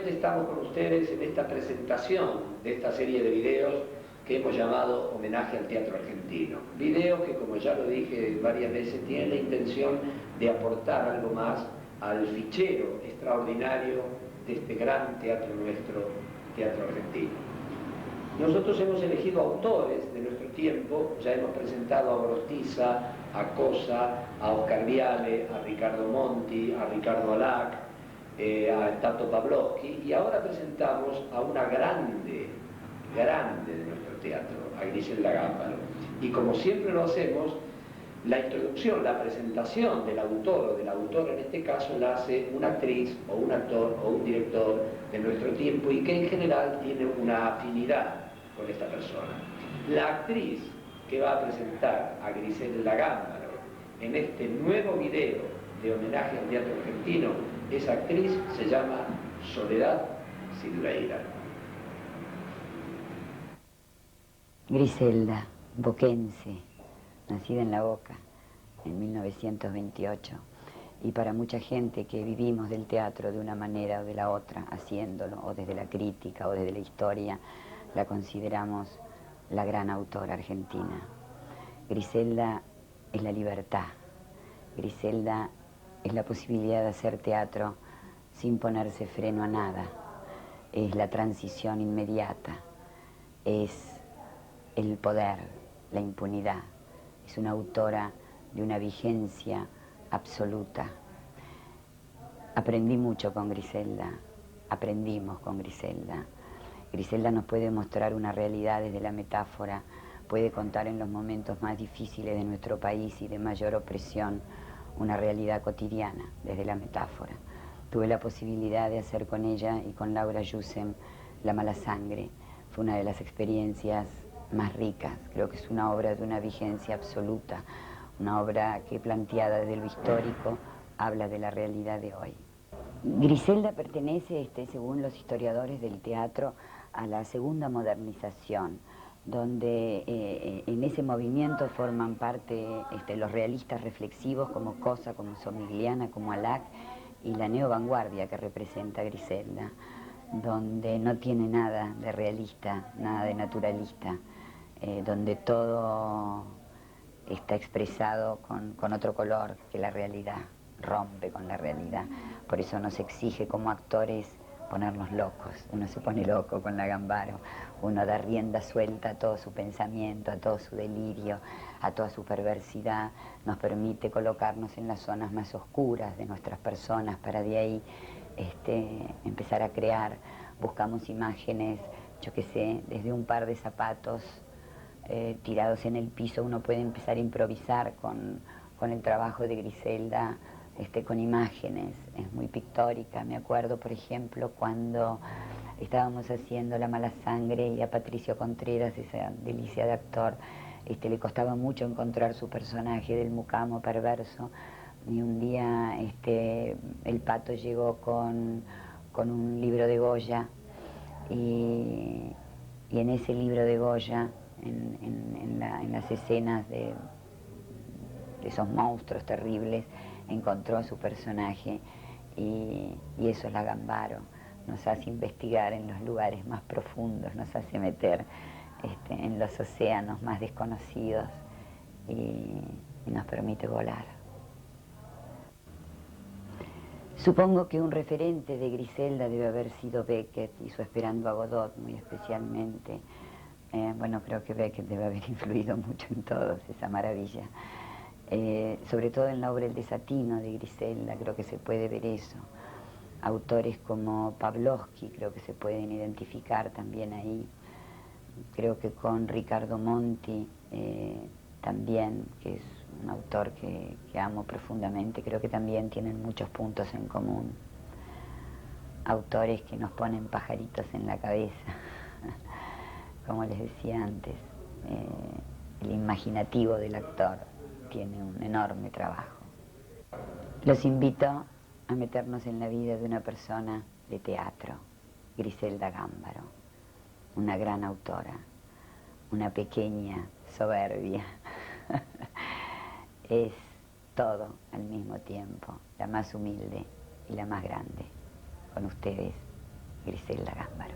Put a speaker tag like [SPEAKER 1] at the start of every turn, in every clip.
[SPEAKER 1] nuevamente estamos con ustedes en esta presentación de esta serie de videos que hemos llamado Homenaje al Teatro Argentino. Videos que, como ya lo dije varias veces, tienen la intención de aportar algo más al fichero extraordinario de este gran teatro nuestro, Teatro Argentino. Nosotros hemos elegido autores de nuestro tiempo, ya hemos presentado a Gorostiza, a Cosa, a Oscar Viale, a Ricardo Monti, a Ricardo Alac, a Tato Pavlovsky, y ahora presentamos a una grande de nuestro teatro, a Griselda Gámbaro. Y como siempre lo hacemos, la introducción, la presentación del autor o del autor en este caso la hace una actriz o un actor o un director de nuestro tiempo y que en general tiene una afinidad con esta persona. La actriz que va a presentar a Griselda Gámbaro en este nuevo video de homenaje al teatro argentino, esa actriz se llama Soledad Silveira.
[SPEAKER 2] Griselda, boquense, nacida en La Boca en 1928, y para mucha gente que vivimos del teatro de una manera o de la otra, haciéndolo, o desde la crítica o desde la historia, la consideramos la gran autora argentina. Griselda es la libertad, Griselda es la posibilidad de hacer teatro sin ponerse freno a nada, es la transición inmediata, es el poder, la impunidad, es una autora de una vigencia absoluta. Aprendí mucho con Griselda, aprendimos con Griselda. Griselda nos puede mostrar una realidad desde la metáfora, puede contar en los momentos más difíciles de nuestro país y de mayor opresión una realidad cotidiana desde la metáfora. Tuve la posibilidad de hacer con ella y con Laura Yussem La Mala Sangre. Fue una de las experiencias más ricas. Creo que es una obra de una vigencia absoluta, una obra que, planteada desde lo histórico, habla de la realidad de hoy. Griselda pertenece, según los historiadores del teatro, a la segunda modernización, donde en ese movimiento forman parte los realistas reflexivos como Cosa, como Somigliana, como Alac, y la neovanguardia que representa Griselda, donde no tiene nada de realista, nada de naturalista, donde todo está expresado con otro color que la realidad, rompe con la realidad. Por eso nos exige como actores ponernos locos. Uno se pone loco con la Gámbaro, uno da rienda suelta a todo su pensamiento, a todo su delirio, a toda su perversidad, nos permite colocarnos en las zonas más oscuras de nuestras personas para de ahí empezar a crear. Buscamos imágenes, yo qué sé, desde un par de zapatos tirados en el piso, uno puede empezar a improvisar con el trabajo de Griselda, con imágenes, es muy pictórica. Me acuerdo, por ejemplo, cuando estábamos haciendo La Mala Sangre y a Patricio Contreras, esa delicia de actor, le costaba mucho encontrar su personaje del mucamo perverso, y un día el Pato llegó con un libro de Goya, y en ese libro de Goya, en las escenas de esos monstruos terribles, encontró a su personaje, y eso es la Gámbaro. Nos hace investigar en los lugares más profundos, nos hace meter en los océanos más desconocidos y nos permite volar. Supongo que un referente de Griselda debe haber sido Beckett y su Esperando a Godot, muy especialmente. Bueno, creo que Beckett debe haber influido mucho en todos, esa maravilla. Sobre todo en la obra El Desatino de Griselda, creo que se puede ver eso. Autores como Pavlovsky creo que se pueden identificar también ahí. Creo que con Ricardo Monti también, que es un autor que amo profundamente, creo que también tienen muchos puntos en común. Autores que nos ponen pajaritos en la cabeza, como les decía antes, el imaginativo del actor tiene un enorme trabajo. Los invito a meternos en la vida de una persona de teatro, Griselda Gámbaro, una gran autora, una pequeña soberbia. Es todo al mismo tiempo, la más humilde y la más grande. Con ustedes, Griselda Gámbaro.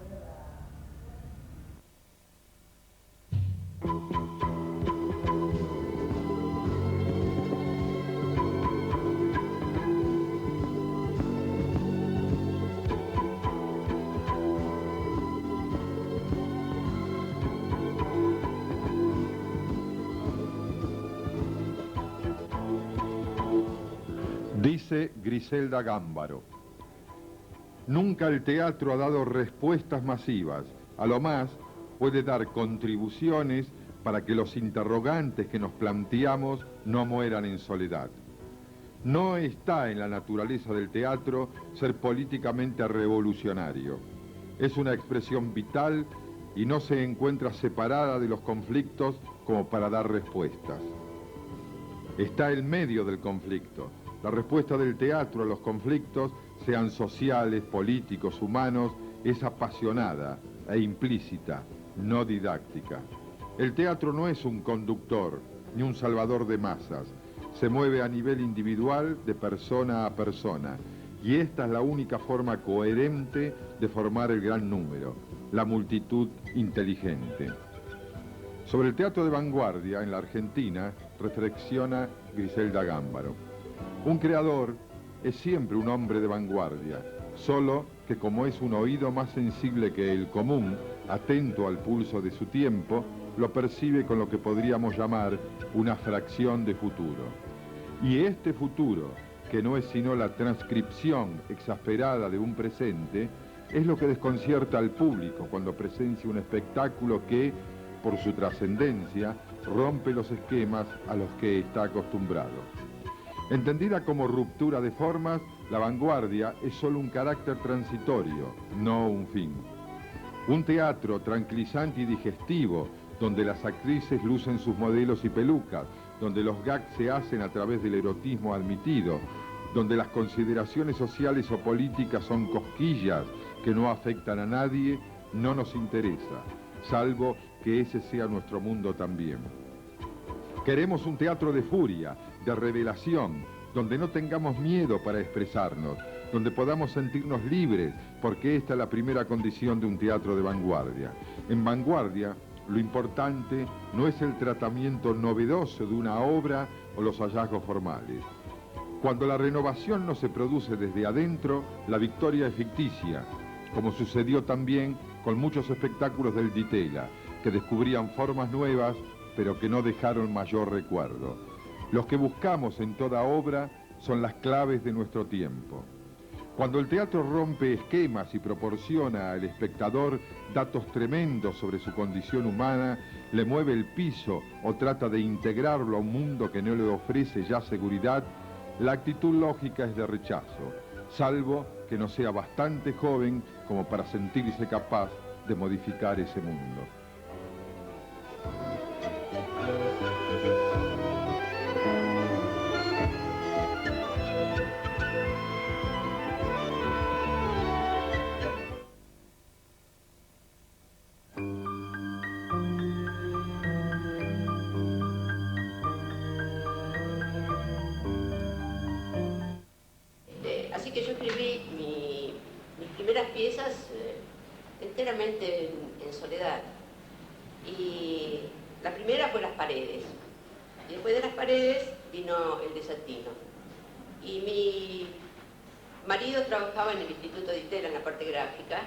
[SPEAKER 3] Dice Griselda Gámbaro: nunca el teatro ha dado respuestas masivas, a lo más puede dar contribuciones para que los interrogantes que nos planteamos no mueran en soledad. No está en la naturaleza del teatro ser políticamente revolucionario. Es una expresión vital y no se encuentra separada de los conflictos como para dar respuestas. Está en medio del conflicto. La respuesta del teatro a los conflictos, sean sociales, políticos, humanos, es apasionada e implícita, no didáctica. El teatro no es un conductor ni un salvador de masas. Se mueve a nivel individual, de persona a persona. Y esta es la única forma coherente de formar el gran número, la multitud inteligente. Sobre el teatro de vanguardia en la Argentina, reflexiona Griselda Gámbaro. Un creador es siempre un hombre de vanguardia, solo que como es un oído más sensible que el común, atento al pulso de su tiempo, lo percibe con lo que podríamos llamar una fracción de futuro. Y este futuro, que no es sino la transcripción exasperada de un presente, es lo que desconcierta al público cuando presencia un espectáculo que, por su trascendencia, rompe los esquemas a los que está acostumbrado. Entendida como ruptura de formas, la vanguardia es solo un carácter transitorio, no un fin. Un teatro tranquilizante y digestivo, donde las actrices lucen sus modelos y pelucas, donde los gags se hacen a través del erotismo admitido, donde las consideraciones sociales o políticas son cosquillas que no afectan a nadie, no nos interesa, salvo que ese sea nuestro mundo también. Queremos un teatro de furia, de revelación, donde no tengamos miedo para expresarnos, donde podamos sentirnos libres, porque esta es la primera condición de un teatro de vanguardia. En vanguardia, lo importante no es el tratamiento novedoso de una obra o los hallazgos formales. Cuando la renovación no se produce desde adentro, la victoria es ficticia, como sucedió también con muchos espectáculos del Di Tella, que descubrían formas nuevas, pero que no dejaron mayor recuerdo. Los que buscamos en toda obra son las claves de nuestro tiempo. Cuando el teatro rompe esquemas y proporciona al espectador datos tremendos sobre su condición humana, le mueve el piso o trata de integrarlo a un mundo que no le ofrece ya seguridad, la actitud lógica es de rechazo, salvo que no sea bastante joven como para sentirse capaz de modificar ese mundo.
[SPEAKER 4] Así que yo escribí mis primeras piezas enteramente en soledad. Y la primera fue Las Paredes. Y después de Las Paredes vino El Desatino. Y mi marido trabajaba en el Instituto Di Tella en la parte gráfica.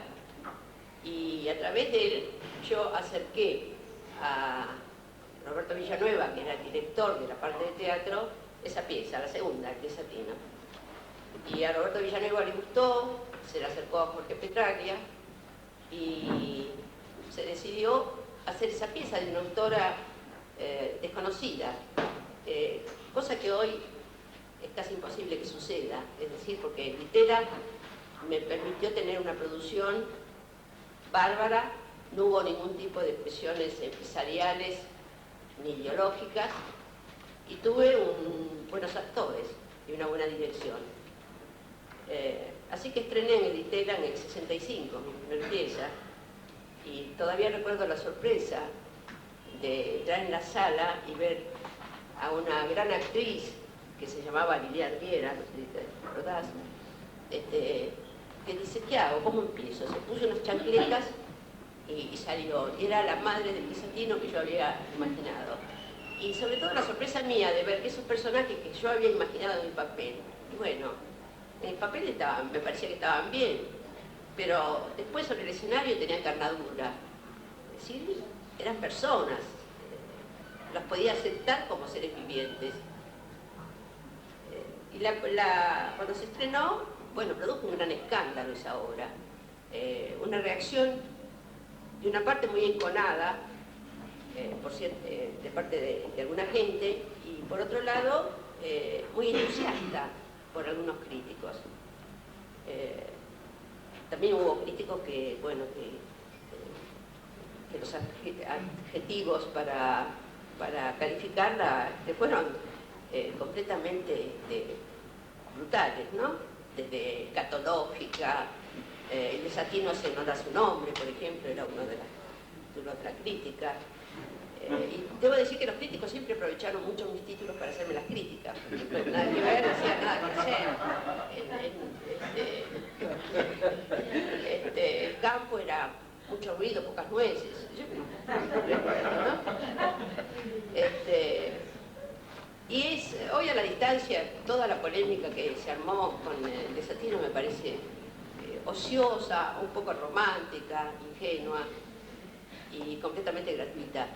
[SPEAKER 4] Y a través de él yo acerqué a Roberto Villanueva, que era el director de la parte de teatro, esa pieza, la segunda, El Desatino. Y a Roberto Villanueva le gustó, se le acercó a Jorge Petraglia y se decidió hacer esa pieza de una autora desconocida, cosa que hoy es casi imposible que suceda, es decir, porque Di Tella me permitió tener una producción bárbara, no hubo ningún tipo de presiones empresariales ni ideológicas, y tuve buenos actores y una buena dirección. Así que estrené en el Di Tella en el 65, mi primer pieza, y todavía recuerdo la sorpresa de entrar en la sala y ver a una gran actriz que se llamaba Lilian Riera, no sé si te acordás, que dice, ¿qué hago? ¿Cómo empiezo? Se puso unas chancletas y salió. Y era la madre del Guisatino que yo había imaginado. Y sobre todo la sorpresa mía de ver que esos personajes que yo había imaginado en el papel, y bueno, en el papel me parecía que estaban bien, pero después sobre el escenario tenían carnadura. Es decir, eran personas, las podía aceptar como seres vivientes. Y cuando se estrenó, bueno, produjo un gran escándalo esa obra. Una reacción de una parte muy enconada, por cierto, de parte de alguna gente, y por otro lado, muy entusiasta por algunos críticos. También hubo críticos que, bueno, que los adjetivos para calificarla que fueron completamente brutales, ¿no? Desde escatológica, el Guisatino se no da su nombre, por ejemplo, era una de otra crítica. Y debo decir que los críticos siempre aprovecharon mucho mis títulos para hacerme las críticas. Por ejemplo, nada que ver, decía nada que hacer. El campo era mucho ruido, pocas nueces. ¿No? Y hoy a la distancia, toda la polémica que se armó con el Guisatino me parece ociosa, un poco romántica, ingenua y completamente gratuita.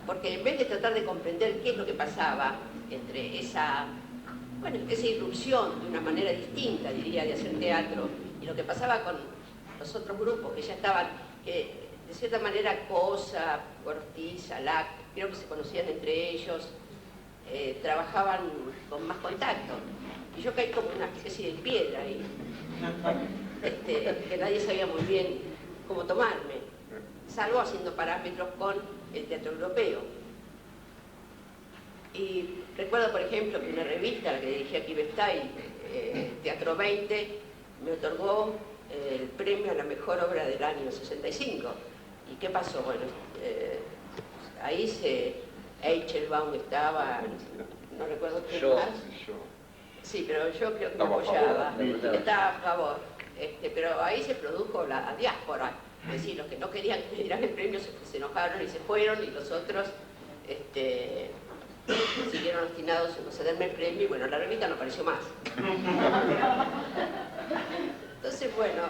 [SPEAKER 4] Porque en vez de tratar de comprender qué es lo que pasaba entre esa irrupción de una manera distinta, diría, de hacer teatro, y lo que pasaba con los otros grupos que ya estaban, que de cierta manera Cosa, Ortiz, Alac, creo que se conocían entre ellos, trabajaban con más contacto. Y yo caí como una especie de piedra y que nadie sabía muy bien cómo tomarme, salvo haciendo parámetros con el teatro europeo. Y recuerdo, por ejemplo, que una revista, la que dirigía aquí Bestay, Teatro 20, me otorgó el premio a la mejor obra del año 65. ¿Y qué pasó? Bueno, ahí Eichelbaum estaba, no recuerdo quién más. Sí, pero yo creo que me apoyaba, estaba a favor. Pero ahí se produjo la diáspora. Es decir, los que no querían que le dieran el premio se enojaron y se fueron, y los otros siguieron obstinados en no cederme el premio, y bueno, la revista no apareció más. Entonces, bueno,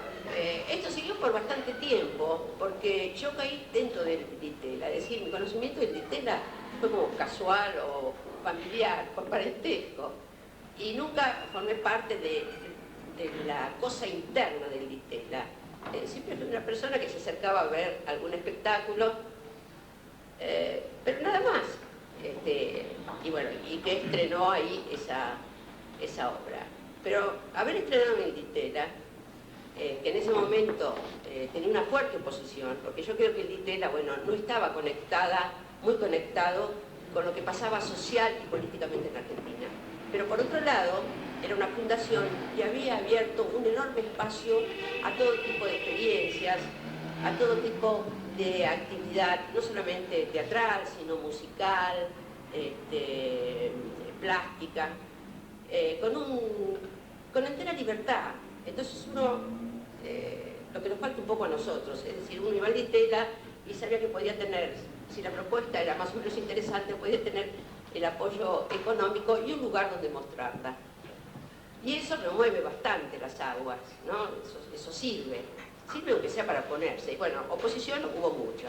[SPEAKER 4] esto siguió por bastante tiempo, porque yo caí dentro del Ditela, es decir, mi conocimiento del Ditela fue como casual o familiar, por parentesco, y nunca formé parte de la cosa interna del Ditela. Siempre fui una persona que se acercaba a ver algún espectáculo, pero nada más. Y bueno, y que estrenó ahí esa obra. Pero haber estrenado en el Ditela, que en ese momento tenía una fuerte oposición, porque yo creo que el Ditela, bueno, no estaba muy conectado con lo que pasaba social y políticamente en Argentina. Pero por otro lado, era una fundación que había abierto un enorme espacio a todo tipo de experiencias, a todo tipo de actividad, no solamente teatral, sino musical, plástica, con entera libertad. Entonces uno, lo que nos falta un poco a nosotros, es decir, uno iba al Ditela y sabía que podía tener, si la propuesta era más o menos interesante, podía tener el apoyo económico y un lugar donde mostrarla. Y eso remueve bastante las aguas, ¿no? Eso sirve aunque sea para ponerse. Y bueno, oposición hubo mucha.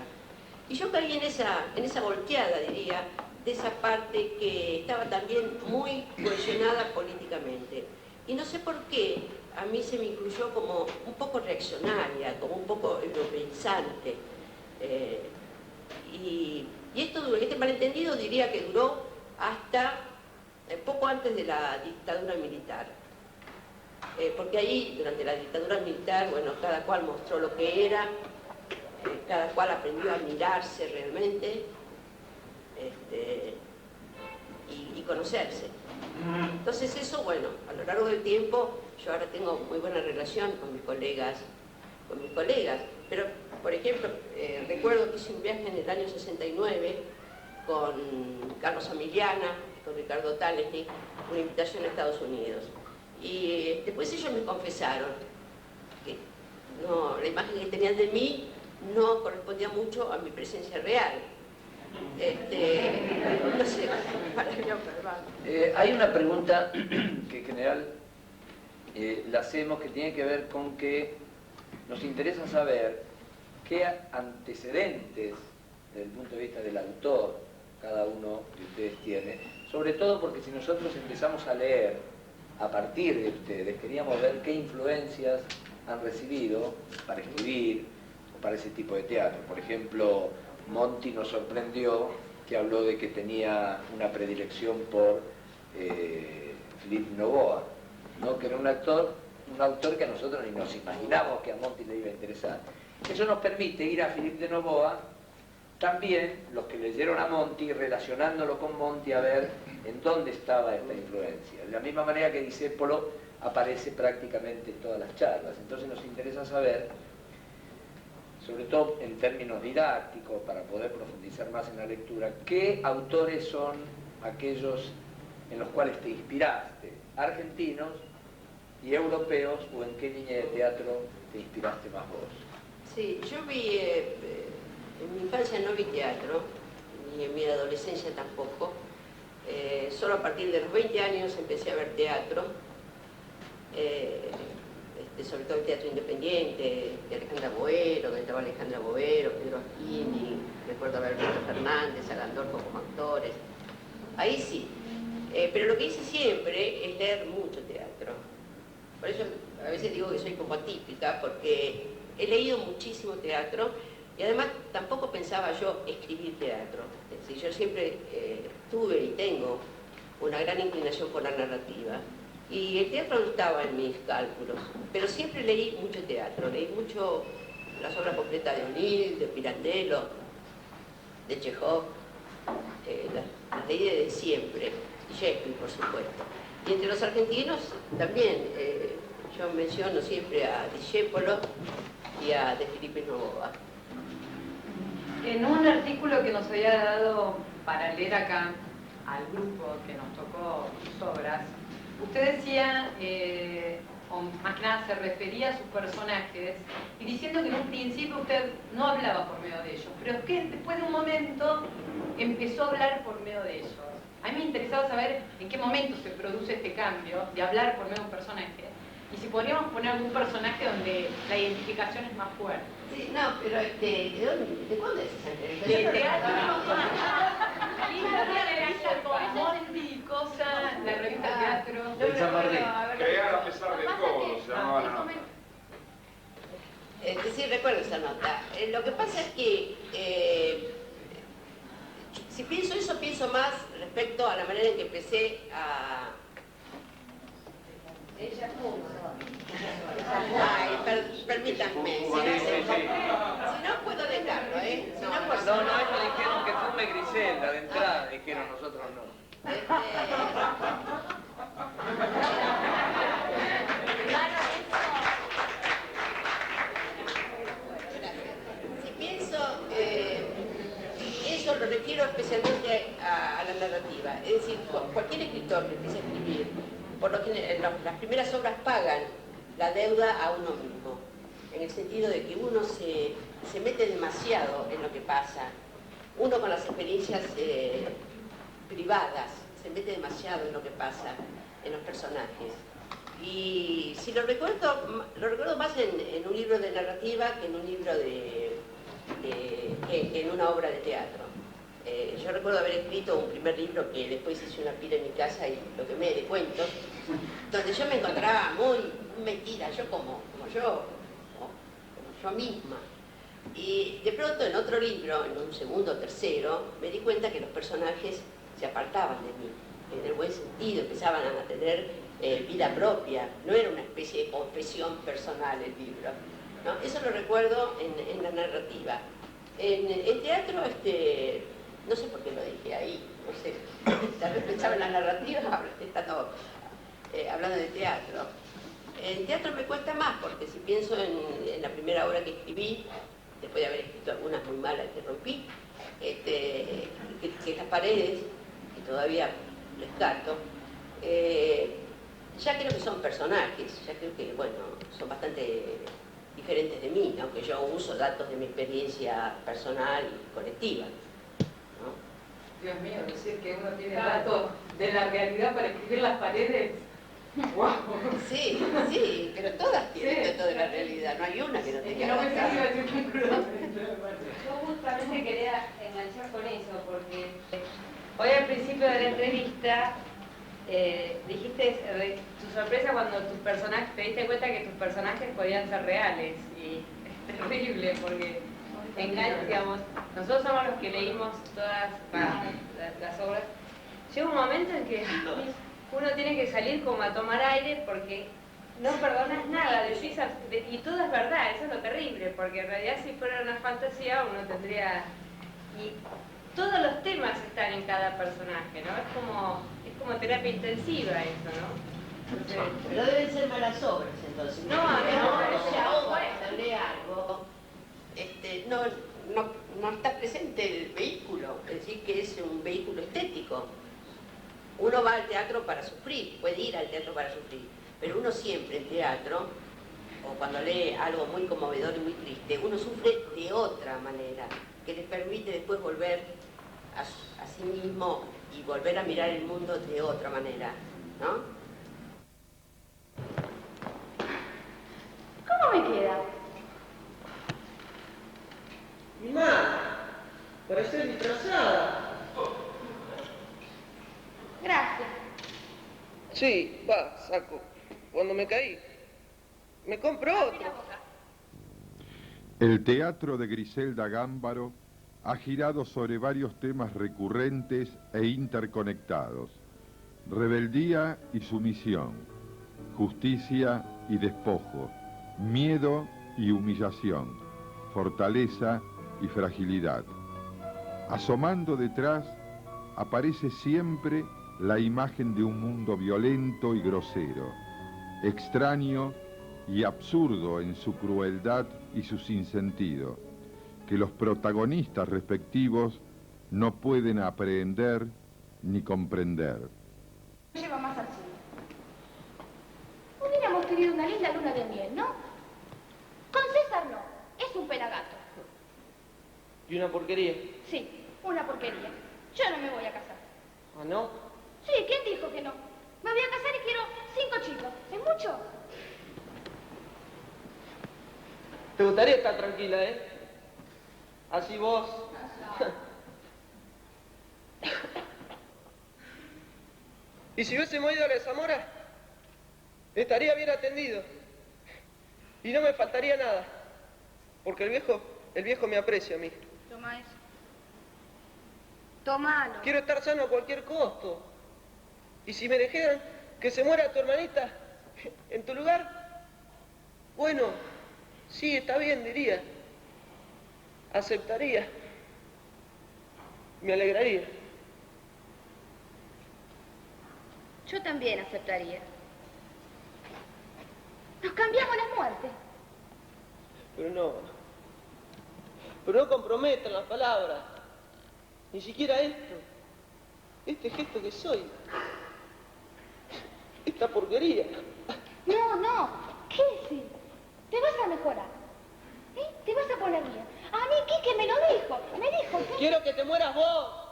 [SPEAKER 4] Y yo caí en esa volteada, diría, de esa parte que estaba también muy cohesionada políticamente. Y no sé por qué, a mí se me incluyó como un poco reaccionaria, como un poco europeizante. Y este malentendido diría que duró hasta poco antes de la dictadura militar. Porque ahí, durante la dictadura militar, bueno, cada cual mostró lo que era, cada cual aprendió a mirarse realmente y conocerse. Entonces eso, bueno, a lo largo del tiempo, yo ahora tengo muy buena relación con mis colegas, pero, por ejemplo, recuerdo que hice un viaje en el año 69 con Carlos Amiliana, con Ricardo Talesnik, una invitación a Estados Unidos. Y después ellos me confesaron que no, la imagen que tenían de mí no correspondía mucho a mi presencia real. No sé,
[SPEAKER 1] hay una pregunta que en general la hacemos, que tiene que ver con que nos interesa saber qué antecedentes, desde el punto de vista del autor, cada uno de ustedes tiene, sobre todo porque si nosotros empezamos a leer a partir de ustedes, queríamos ver qué influencias han recibido para escribir o para ese tipo de teatro. Por ejemplo, Monti nos sorprendió que habló de que tenía una predilección por Philippe Novoa, ¿no? Que era un autor que a nosotros ni nos imaginamos que a Monti le iba a interesar. Eso nos permite ir a Philippe de Novoa, también los que leyeron a Monti, relacionándolo con Monti, a ver en dónde estaba esta influencia. De la misma manera que Discépolo aparece prácticamente en todas las charlas. Entonces nos interesa saber, sobre todo en términos didácticos, para poder profundizar más en la lectura, qué autores son aquellos en los cuales te inspiraste, argentinos y europeos, o en qué línea de teatro te inspiraste más vos.
[SPEAKER 4] Sí, yo vi, en mi infancia no vi teatro, ni en mi adolescencia tampoco. Solo a partir de los 20 años empecé a ver teatro, sobre todo el teatro independiente, de Alejandra Boero, donde estaba Alejandra Boero, Pedro Agini, recuerdo haber visto a Fernández, a Gandolfo como actores. Ahí sí. Pero lo que hice siempre es leer mucho teatro. Por eso a veces digo que soy como atípica, porque he leído muchísimo teatro y además tampoco pensaba yo escribir teatro. Es decir, yo siempre tuve y tengo una gran inclinación por la narrativa. Y el teatro no estaba en mis cálculos, pero siempre leí mucho teatro, leí mucho las obras completas de O'Neill, de Pirandello, de Chekhov, las leí desde siempre, y Shakespeare, por supuesto. Y entre los argentinos también, yo menciono siempre a Discépolo y a De Felipe Novoa.
[SPEAKER 5] En un artículo que nos había dado para leer acá al grupo que nos tocó sus obras, usted decía, o más que nada se refería a sus personajes, y diciendo que en un principio usted no hablaba por medio de ellos, pero que después de un momento empezó a hablar por medio de ellos. A mí me interesaba saber en qué momento se produce este cambio de hablar por medio de un personaje, y si podríamos poner algún personaje donde la identificación es más fuerte.
[SPEAKER 4] Sí, no, pero ¿de cuándo es esa entrevista?
[SPEAKER 5] De teatro. La revista Monti, cosa, la revista Teatro.
[SPEAKER 1] El Chamarrí.
[SPEAKER 3] Crear a pesar de todo, se llamaba la nota.
[SPEAKER 4] Sí, recuerdo esa nota. Lo que pasa es que si pienso eso, pienso más respecto a la manera en que empecé a... Ay, permítanme, si no puedo dejarlo, ¿eh? Si no, pues,
[SPEAKER 1] No, ellos dijeron que fume Griselda de entrada, dijeron, nosotros no.
[SPEAKER 4] Si pienso, eso lo refiero especialmente a la narrativa. Es decir, cualquier escritor que empiece a escribir, por lo que las primeras obras pagan la deuda a uno mismo, en el sentido de que uno se mete demasiado en lo que pasa. Uno con las experiencias privadas se mete demasiado en lo que pasa, en los personajes. Y si lo recuerdo más en un libro de narrativa que en un libro que en una obra de teatro. Yo recuerdo haber escrito un primer libro que después hice una pila en mi casa y lo quemé de cuentos, donde yo me encontraba muy metida, yo como yo misma. Y de pronto en otro libro, en un segundo o tercero, me di cuenta que los personajes se apartaban de mí, en el buen sentido, empezaban a tener vida propia, no era una especie de confesión personal el libro, ¿no? Eso lo recuerdo en la narrativa. En teatro, no sé por qué lo dije ahí, no sé, tal vez pensaba en la narrativa, hablando de teatro. En teatro me cuesta más, porque si pienso en la primera obra que escribí, después de haber escrito algunas muy malas que rompí, que Las paredes, que todavía rescato, ya creo que son personajes, ya creo que, bueno, son bastante diferentes de mí, aunque yo uso datos de mi experiencia personal y colectiva, ¿no?
[SPEAKER 5] Dios mío, decir que uno tiene datos de la realidad para escribir las paredes. ¡Wow!
[SPEAKER 4] Sí, sí, pero todas tienen datos de la realidad, no hay una que no tenga
[SPEAKER 5] No me
[SPEAKER 4] datos.
[SPEAKER 5] sirve decir un
[SPEAKER 6] Yo justamente quería enganchar con eso, porque hoy al principio de la entrevista dijiste tu sorpresa cuando tus personajes, te diste cuenta que tus personajes podían ser reales, y es terrible porque digamos, nosotros somos los que leímos todas las obras. Llega un momento en que uno tiene que salir como a tomar aire porque no perdonas nada, y todo es verdad, eso es lo terrible, porque en realidad si fuera una fantasía uno tendría... Y todos los temas están en cada personaje, ¿no? Es como terapia intensiva eso, ¿no? Entonces,
[SPEAKER 4] Pero deben ser malas obras, entonces.
[SPEAKER 6] No, a mí no me parece.
[SPEAKER 4] O sea, cuando lee algo, no está presente el vehículo, es decir, que es un vehículo estético. Uno va al teatro para sufrir, puede ir al teatro para sufrir, pero uno siempre en teatro, o cuando lee algo muy conmovedor y muy triste, uno sufre de otra manera, que le permite después volver a sí mismo y volver a mirar el mundo de otra manera, ¿no?
[SPEAKER 6] ¿cómo me queda?
[SPEAKER 7] Mamá, pareces disfrazada.
[SPEAKER 6] Gracias.
[SPEAKER 7] Sí, va, saco. Cuando me caí, me compro otro.
[SPEAKER 3] El teatro de Griselda Gámbaro ha girado sobre varios temas recurrentes e interconectados: rebeldía y sumisión, justicia y despojo, miedo y humillación, fortaleza y fragilidad. Asomando detrás aparece siempre la imagen de un mundo violento y grosero, extraño y absurdo en su crueldad y su sinsentido, que los protagonistas respectivos no pueden aprehender ni comprender.
[SPEAKER 8] Lleva más al cine. Hubiéramos querido una linda luna de miel, ¿no? Con César no, es un pelagato.
[SPEAKER 7] ¿Y una porquería?
[SPEAKER 8] Sí, una porquería. Yo no me voy a casar.
[SPEAKER 7] ¿Ah, no?
[SPEAKER 8] Sí, ¿quién dijo que no? Me voy a casar y quiero 5 chicos. ¿Es mucho?
[SPEAKER 7] ¿Te gustaría estar tranquila, Así vos... ¿Y si hubiésemos ido a la Zamora? Estaría bien atendido. Y no me faltaría nada. Porque el viejo me aprecia a mí.
[SPEAKER 8] Toma eso. Tómalo.
[SPEAKER 7] Quiero estar sano a cualquier costo. Y si me dijeran que se muera tu hermanita en tu lugar, bueno, sí, está bien, diría. Aceptaría. Me alegraría.
[SPEAKER 8] Yo también aceptaría. Nos cambiamos la muerte.
[SPEAKER 7] Pero no comprometan las palabras. Ni siquiera esto. Este gesto que soy. Esta porquería.
[SPEAKER 8] No. ¿Qué decir? Te vas a mejorar. Te vas a poner bien. A mí Quique me lo dijo. Me dijo que...
[SPEAKER 7] Quiero que te mueras vos.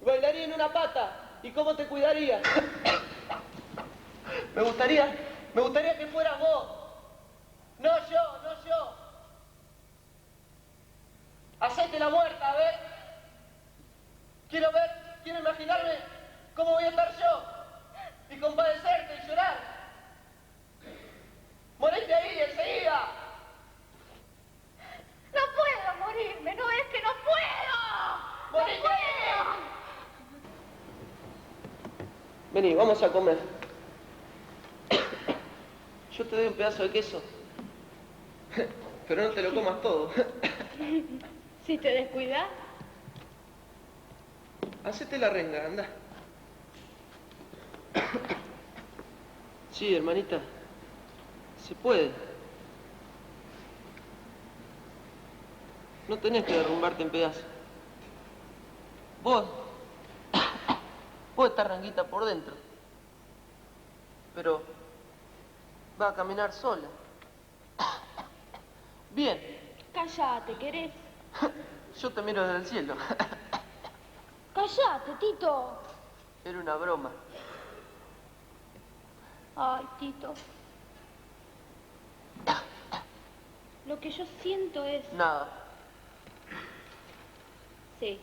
[SPEAKER 7] Bailaría en una pata. ¿Y cómo te cuidaría? Me gustaría que fueras vos. No yo. Hacete la muerta, a ver. Quiero imaginarme cómo voy a estar yo. Y compadecerte y llorar. Morite ahí enseguida.
[SPEAKER 8] No puedo morirme, ¿no es que no puedo?
[SPEAKER 7] Morite
[SPEAKER 8] ¡No puedo!
[SPEAKER 7] ahí. Vení, vamos a comer. Yo te doy un pedazo de queso. Pero no te lo comas todo.
[SPEAKER 8] Si te descuidas.
[SPEAKER 7] Hacete la renga, anda. Sí, hermanita. Se puede. No tenés que derrumbarte en pedazos. Vos estás ranguita por dentro. Pero Va a caminar sola. Bien.
[SPEAKER 8] Cállate, ¿querés?
[SPEAKER 7] Yo te miro desde el cielo.
[SPEAKER 8] Cállate, Tito.
[SPEAKER 7] Era una broma.
[SPEAKER 8] Ay, Tito. Lo que yo siento es...
[SPEAKER 7] Nada.
[SPEAKER 8] Sí.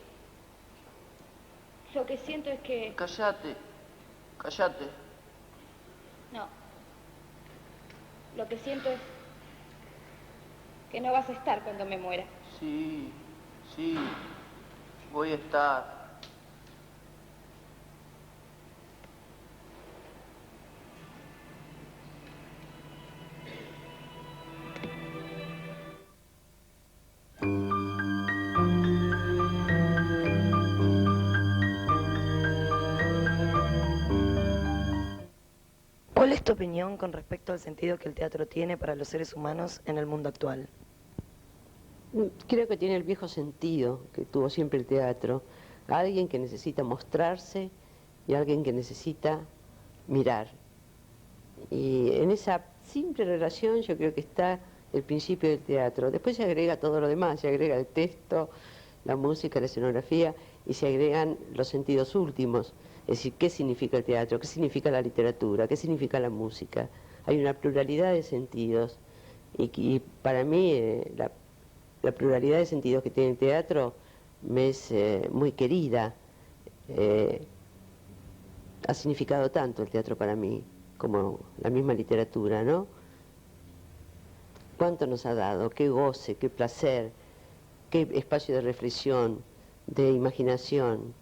[SPEAKER 8] Lo que siento es que...
[SPEAKER 7] Cállate. Cállate.
[SPEAKER 8] No. Lo que siento es... que no vas a estar cuando me muera.
[SPEAKER 7] Sí, sí. Voy a estar.
[SPEAKER 9] ¿Cuál es tu opinión con respecto al sentido que el teatro tiene para los seres humanos en el mundo actual?
[SPEAKER 10] Creo que tiene el viejo sentido que tuvo siempre el teatro. Alguien que necesita mostrarse y alguien que necesita mirar. Y en esa simple relación yo creo que está el principio del teatro. Después se agrega todo lo demás, se agrega el texto, la música, la escenografía y se agregan los sentidos últimos. Es decir, ¿qué significa el teatro? ¿Qué significa la literatura? ¿Qué significa la música? Hay una pluralidad de sentidos y para mí la pluralidad de sentidos que tiene el teatro me es muy querida. Ha significado tanto el teatro para mí como la misma literatura, ¿no? ¿Cuánto nos ha dado? Qué goce, qué placer, qué espacio de reflexión, de imaginación.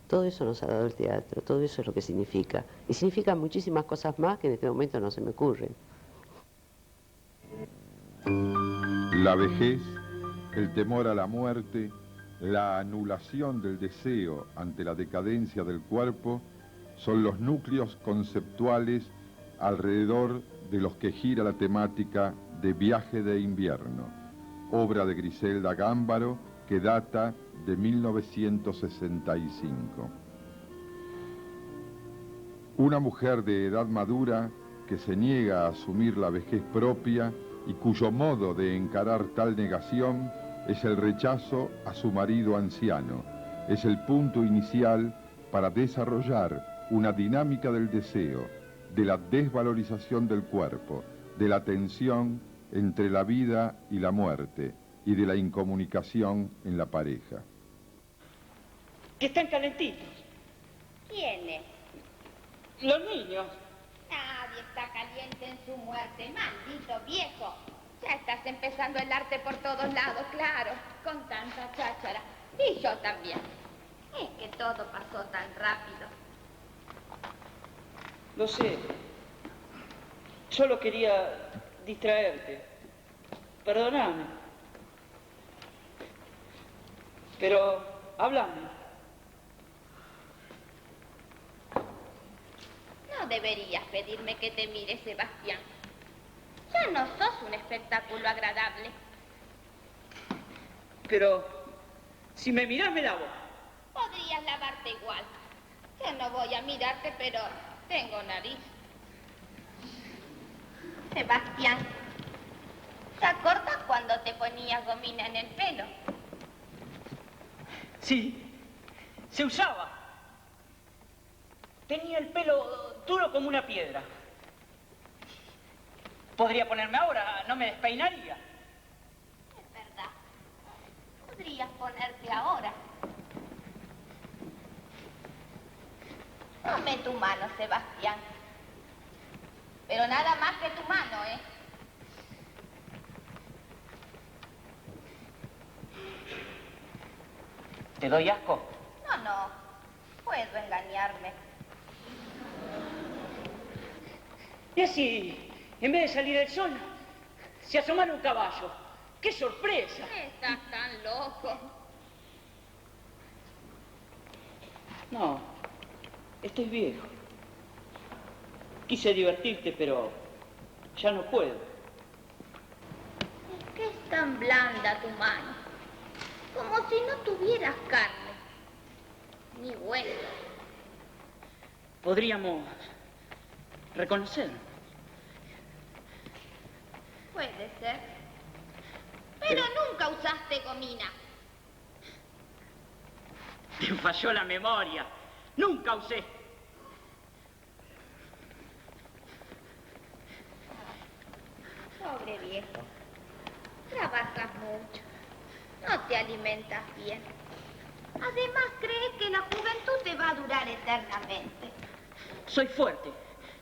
[SPEAKER 10] Todo eso nos ha dado el teatro, todo eso es lo que significa. Y significa muchísimas cosas más que en este momento no se me ocurren.
[SPEAKER 3] La vejez, el temor a la muerte, la anulación del deseo ante la decadencia del cuerpo son los núcleos conceptuales alrededor de los que gira la temática de Viaje de invierno, obra de Griselda Gámbaro que data de 1965. Una mujer de edad madura que se niega a asumir la vejez propia y cuyo modo de encarar tal negación es el rechazo a su marido anciano. Es el punto inicial para desarrollar una dinámica del deseo, de la desvalorización del cuerpo, de la tensión entre la vida y la muerte y de la incomunicación en la pareja.
[SPEAKER 11] Que están calentitos.
[SPEAKER 8] ¿Quiénes?
[SPEAKER 11] Los niños.
[SPEAKER 8] Nadie está caliente en su muerte, maldito viejo. Ya estás empezando el arte por todos lados, claro, con tanta cháchara. Y yo también. Es que todo pasó tan rápido.
[SPEAKER 11] Lo sé. Solo quería distraerte. Perdóname. Pero, háblame.
[SPEAKER 8] No deberías pedirme que te mire, Sebastián. Ya no sos un espectáculo agradable.
[SPEAKER 11] Pero, si me mirás, me lavo.
[SPEAKER 8] Podrías lavarte igual. Yo no voy a mirarte, pero tengo nariz. Sebastián, ¿te acuerdas cuando te ponías gomina en el pelo?
[SPEAKER 11] Sí, se usaba. Tenía el pelo duro como una piedra. Podría ponerme ahora, no me despeinaría.
[SPEAKER 8] Es verdad. Podrías ponerte ahora. Dame tu mano, Sebastián. Pero nada más que tu mano, ¿eh?
[SPEAKER 11] ¿Te doy asco?
[SPEAKER 8] No. Puedo engañarme.
[SPEAKER 11] Y así, en vez de salir el sol, se asomara un caballo. ¡Qué sorpresa!
[SPEAKER 8] Estás tan loco.
[SPEAKER 11] No, estoy viejo. Quise divertirte, pero ya no puedo.
[SPEAKER 8] Es que es tan blanda tu mano. Como si no tuvieras carne. Ni hueso.
[SPEAKER 11] Podríamos reconocernos.
[SPEAKER 8] Puede ser. Pero nunca usaste gomina.
[SPEAKER 11] Te falló la memoria. Nunca usé.
[SPEAKER 8] Pobre viejo. Trabajas mucho. No te alimentas bien. Además, crees que la juventud te va a durar eternamente.
[SPEAKER 11] Soy fuerte.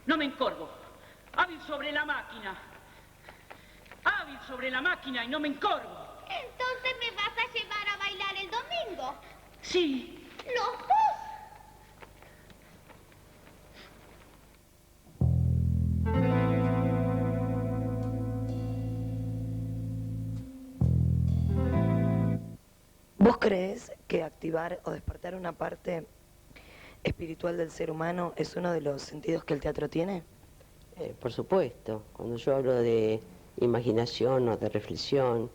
[SPEAKER 11] No me encorvo. Hábil sobre la máquina. Hábil sobre la máquina y no me encorvo.
[SPEAKER 8] Entonces me vas a llevar a bailar el domingo.
[SPEAKER 11] Sí.
[SPEAKER 8] ¿Los dos?
[SPEAKER 9] ¿Vos crees que activar o despertar una parte espiritual del ser humano es uno de los sentidos que el teatro tiene?
[SPEAKER 10] Por supuesto, cuando yo hablo de imaginación o de reflexión,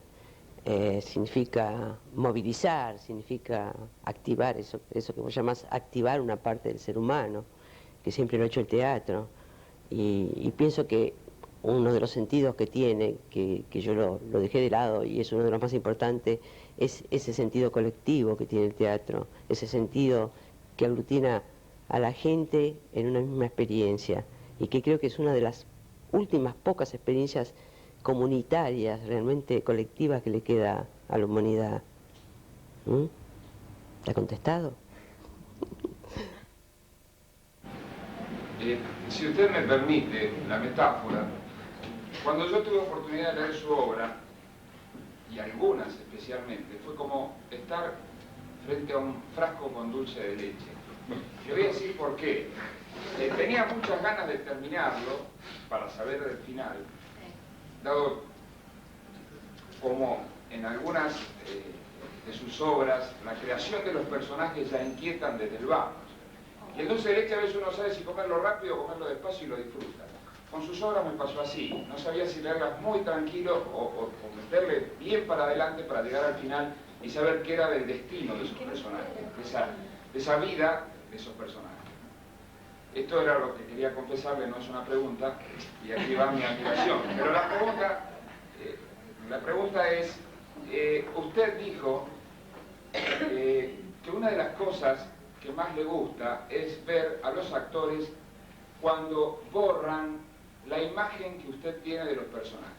[SPEAKER 10] significa movilizar, significa activar, eso que vos llamás activar una parte del ser humano, que siempre lo ha hecho el teatro. Y pienso que uno de los sentidos que tiene, que yo lo dejé de lado y es uno de los más importantes, es ese sentido colectivo que tiene el teatro, ese sentido que aglutina a la gente en una misma experiencia y que creo que es una de las últimas pocas experiencias comunitarias, realmente colectivas que le queda a la humanidad. ¿Te ha contestado?
[SPEAKER 12] Si usted me permite la metáfora, cuando yo tuve oportunidad de leer su obra, y algunas especialmente, fue como estar frente a un frasco con dulce de leche. Le voy a decir por qué. Tenía muchas ganas de terminarlo para saber el final, dado como en algunas de sus obras la creación de los personajes ya inquietan desde el vamos. Y el dulce de leche a veces uno sabe si comerlo rápido o comerlo despacio y lo disfruta. Con sus obras me pasó así, no sabía si leerlas muy tranquilo o meterle bien para adelante para llegar al final y saber qué era del destino de esos personajes, de esa vida de esos personajes. Esto era lo que quería confesarle, no es una pregunta, y aquí va mi admiración. Pero la pregunta es, usted dijo que una de las cosas que más le gusta es ver a los actores cuando borran la imagen que usted tiene de los personajes.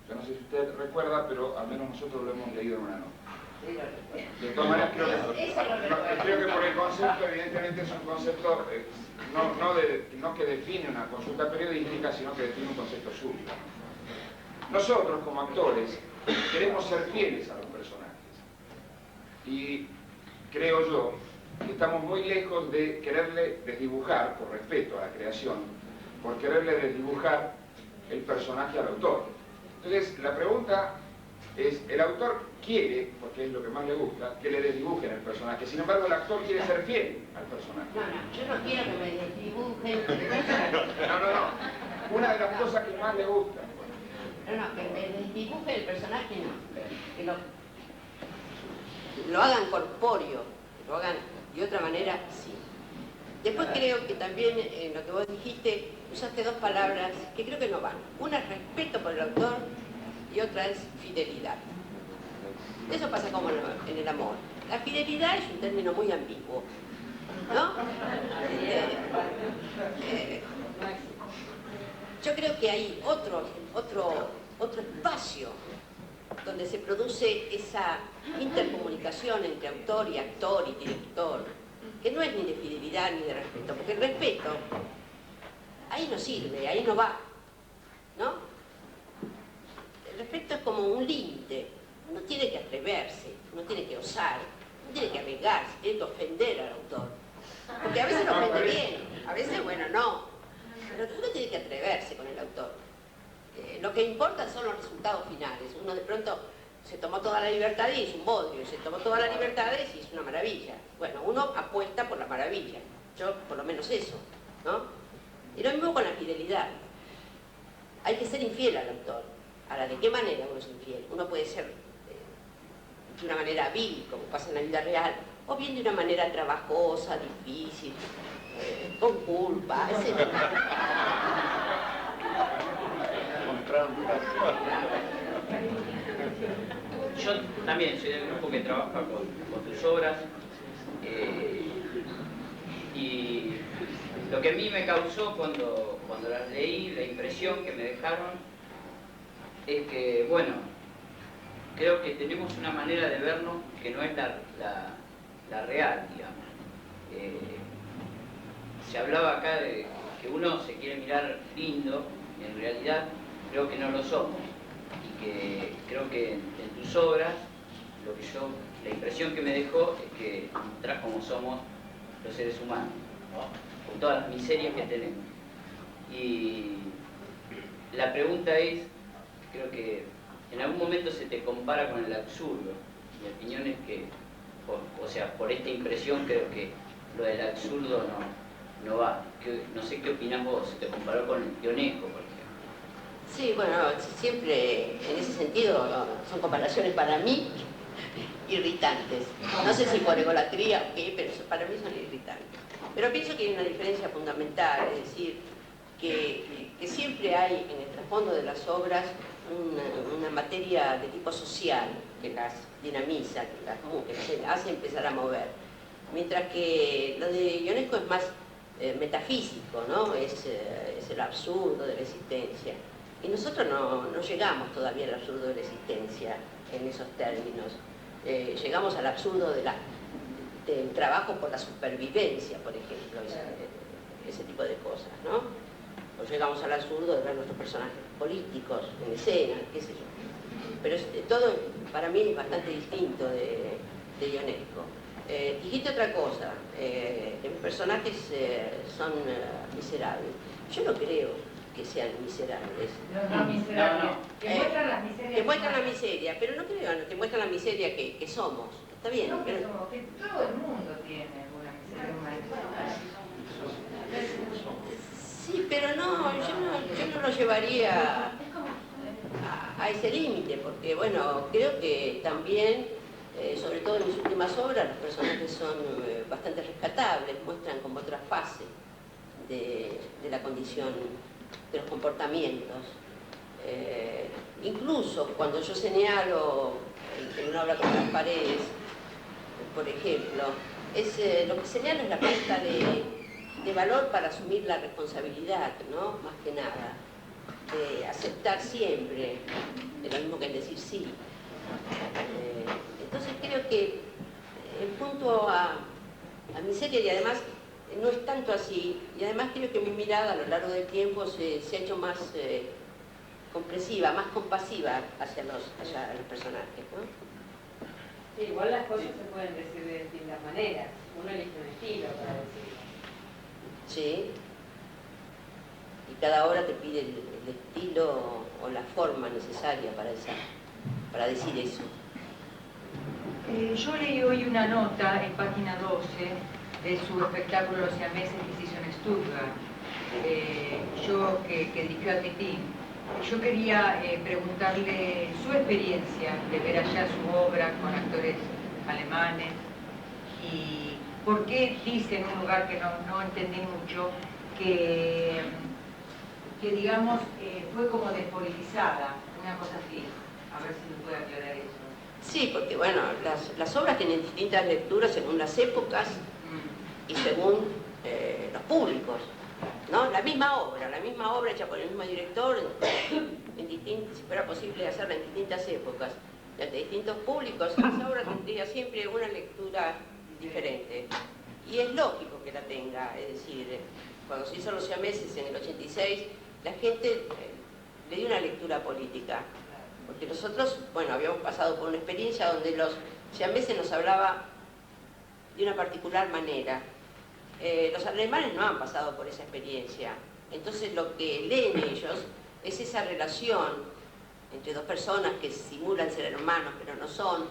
[SPEAKER 12] Yo no sé si usted recuerda, pero al menos nosotros lo hemos leído en una nota. De todas maneras, creo que por el concepto, evidentemente es un concepto no que define una consulta periodística, sino que define un concepto suyo. Nosotros, como actores, queremos ser fieles a los personajes. Y creo yo que estamos muy lejos de quererle desdibujar, por respeto a la creación, por quererle desdibujar el personaje al autor. Entonces, la pregunta es, el autor quiere, porque es lo que más le gusta, que le desdibujen el personaje. Sin embargo, el actor quiere ser fiel al personaje.
[SPEAKER 4] No, yo no quiero que me desdibujen.
[SPEAKER 12] No. Una de las cosas que más le gusta.
[SPEAKER 4] No, que me desdibuje el personaje no. Que lo hagan corpóreo, que lo hagan de otra manera, sí. Después creo que también en lo que vos dijiste, usaste dos palabras que creo que no van. Una es respeto por el autor y otra es fidelidad. Eso pasa como en el amor. La fidelidad es un término muy ambiguo, ¿no? Yo creo que hay otro espacio donde se produce esa intercomunicación entre autor y director, que no es ni de fidelidad ni de respeto, porque el respeto ahí no sirve, ahí no va, ¿no? El respeto es como un límite, uno tiene que atreverse, uno tiene que osar, uno tiene que arriesgarse, tiene que ofender al autor, porque a veces lo ofende bien, a veces, bueno, no, pero uno tiene que atreverse con el autor. Lo que importa son los resultados finales. Uno de pronto se tomó toda la libertad y hizo un bodrio, se tomó toda la libertad y hizo una maravilla. Bueno, uno apuesta por la maravilla, yo por lo menos eso, ¿no? Y lo mismo con la fidelidad. Hay que ser infiel al autor. Ahora, ¿de qué manera uno es infiel? Uno puede ser de una manera vil, como pasa en la vida real, o bien de una manera trabajosa, difícil, con culpa, etc.
[SPEAKER 13] Yo también soy del grupo que trabaja con tus obras, y lo que a mí me causó cuando las leí, la impresión que me dejaron, es que, bueno, creo que tenemos una manera de vernos que no es la real, digamos. Se hablaba acá de que uno se quiere mirar lindo, y en realidad creo que no lo somos. Y que creo que en tus obras, la impresión que me dejó es que mostrás cómo somos los seres humanos, ¿no? Con todas las miserias que tenemos. Y la pregunta es, creo que en algún momento se te compara con el absurdo. Mi opinión es que, por esta impresión, creo que lo del absurdo no va. No sé qué opinás vos, se te comparó con el Ionesco, por ejemplo.
[SPEAKER 4] Sí, bueno, siempre en ese sentido son comparaciones para mí irritantes. No sé si por egolatría o qué, pero para mí son irritantes. Pero pienso que hay una diferencia fundamental, es decir, que siempre hay en el trasfondo de las obras una materia de tipo social que las dinamiza, que las hace empezar a mover. Mientras que lo de Ionesco es más metafísico, ¿no? Es el absurdo de la existencia. Y nosotros no llegamos todavía al absurdo de la existencia en esos términos. Llegamos al absurdo del trabajo por la supervivencia, por ejemplo, ese tipo de cosas, ¿no? O llegamos al absurdo de ver nuestros personajes políticos en escena, qué sé yo. Pero todo para mí es bastante distinto de Ionesco. Dijiste otra cosa, que mis personajes son miserables. Yo no creo que sean miserables.
[SPEAKER 5] No miserables. Que muestran las miserias.
[SPEAKER 4] Que muestran la miseria, pero no creo que muestran la miseria que somos. Está bien.
[SPEAKER 5] No, que somos, que todo el mundo tiene alguna miseria humana.
[SPEAKER 4] Sí, pero yo no lo llevaría a ese límite, porque bueno, creo que también, sobre todo en mis últimas obras, los personajes son bastante rescatables, muestran como otra fase de la condición, de los comportamientos. Incluso cuando yo señalo en una obra como Las Paredes, por ejemplo, lo que señalo es la falta de valor para asumir la responsabilidad, ¿no? Más que nada, de aceptar siempre, es lo mismo que el decir sí. Entonces creo que el punto a miseria, y además no es tanto así, y además creo que mi mirada a lo largo del tiempo se ha hecho más comprensiva, más compasiva hacia los personajes, ¿no?
[SPEAKER 6] Sí, igual las cosas se pueden decir de distintas maneras, uno elige un estilo para decirlo.
[SPEAKER 4] Sí, y cada obra te pide el estilo o la forma necesaria para decir eso.
[SPEAKER 5] Yo leí hoy una nota en página 12 de su espectáculo Los siameses que se hizo en Stuttgart, que dirigió a Titín. Yo quería preguntarle su experiencia de ver allá su obra con actores alemanes y por qué dice en un lugar que no entendí mucho que digamos fue como despolitizada, una cosa así. A ver si me puede aclarar eso.
[SPEAKER 4] Sí, porque bueno, las obras tienen distintas lecturas según las épocas y según los públicos, ¿no? La misma obra hecha por el mismo director, si fuera posible hacerla en distintas épocas, de distintos públicos, esa obra tendría siempre una lectura diferente. Y es lógico que la tenga, es decir, cuando se hizo Los siameses en el 86, la gente le dio una lectura política. Porque nosotros, bueno, habíamos pasado por una experiencia donde los siameses nos hablaba de una particular manera. Los alemanes no han pasado por esa experiencia. Entonces lo que leen ellos es esa relación entre dos personas que simulan ser hermanos pero no son,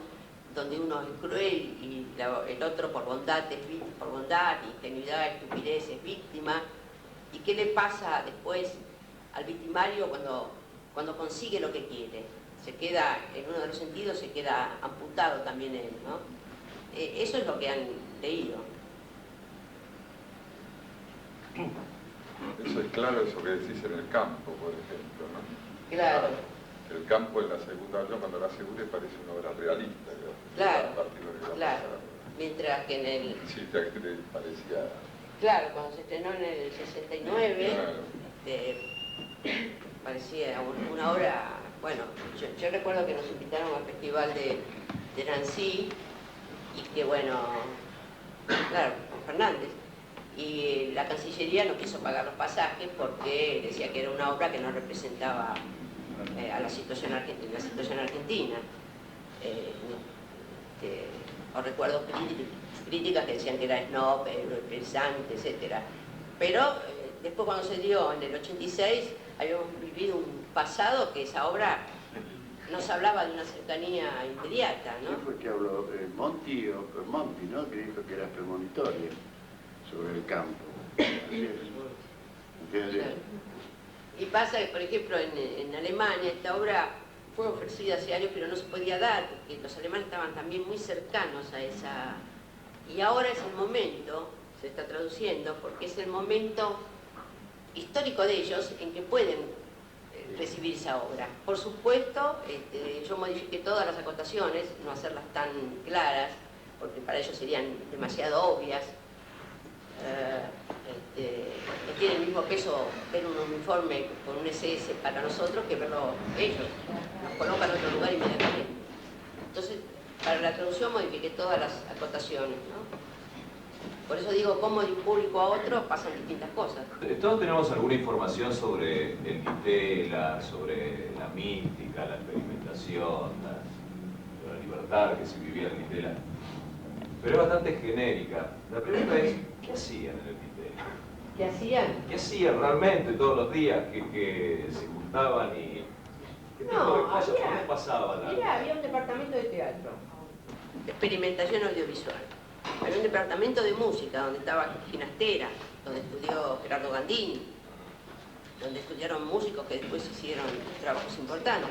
[SPEAKER 4] donde uno es cruel y el otro por bondad, ingenuidad, estupidez es víctima. ¿Y qué le pasa después al victimario cuando consigue lo que quiere? Se queda, en uno de los sentidos, se queda amputado también él, ¿no? Eso es lo que han leído.
[SPEAKER 3] Eso es claro, eso que decís en el campo, por ejemplo, ¿no?
[SPEAKER 4] Claro.
[SPEAKER 3] El campo en la segunda obra, cuando la asegure, parece una obra realista.
[SPEAKER 4] Claro,
[SPEAKER 3] a partir de lo que va a
[SPEAKER 4] claro.
[SPEAKER 3] pasar.
[SPEAKER 4] Mientras que en el...
[SPEAKER 3] Sí, te parecía...
[SPEAKER 4] Claro, cuando se estrenó en el 69,
[SPEAKER 3] Claro.
[SPEAKER 4] parecía una obra... Bueno, yo recuerdo que nos invitaron al festival de Nancy y que, bueno, claro, con Fernández. Y la Cancillería no quiso pagar los pasajes porque decía que era una obra que no representaba a la situación argentina. Os recuerdo críticas que decían que era snob, pensante, etc. Pero después cuando se dio en el 86, habíamos vivido un pasado que esa obra nos hablaba de una cercanía inmediata, ¿no?
[SPEAKER 14] ¿Quién fue que habló? Monti, ¿no? Que dijo que era premonitoria sobre el campo. Así es.
[SPEAKER 4] Claro. Y pasa que, por ejemplo, en Alemania esta obra fue ofrecida hace años, pero no se podía dar, porque los alemanes estaban también muy cercanos a esa... Y ahora es el momento, se está traduciendo, porque es el momento histórico de ellos en que pueden recibir esa obra. Por supuesto, yo modifiqué todas las acotaciones, no hacerlas tan claras, porque para ellos serían demasiado obvias. No tiene el mismo peso ver un uniforme con un SS para nosotros que verlo ellos. Nos colocan en otro lugar inmediatamente. Entonces, para la traducción modifiqué todas las acotaciones, ¿no? Por eso digo, como de un público a otro pasan distintas cosas.
[SPEAKER 15] Todos tenemos alguna información sobre el Ditela, sobre la mística, la experimentación, la libertad que se vivía en el Ditela. Pero es bastante genérica. La pregunta es, ¿qué hacían en el Ditela?
[SPEAKER 4] ¿Qué hacían?
[SPEAKER 15] ¿Qué hacían realmente todos los días que se juntaban y qué tipo de cosas? ¿Dónde pasaban?
[SPEAKER 4] Mira, había un departamento de teatro, de experimentación audiovisual. Había un departamento de música donde estaba Ginastera, donde estudió Gerardo Gandini, donde estudiaron músicos que después hicieron trabajos importantes.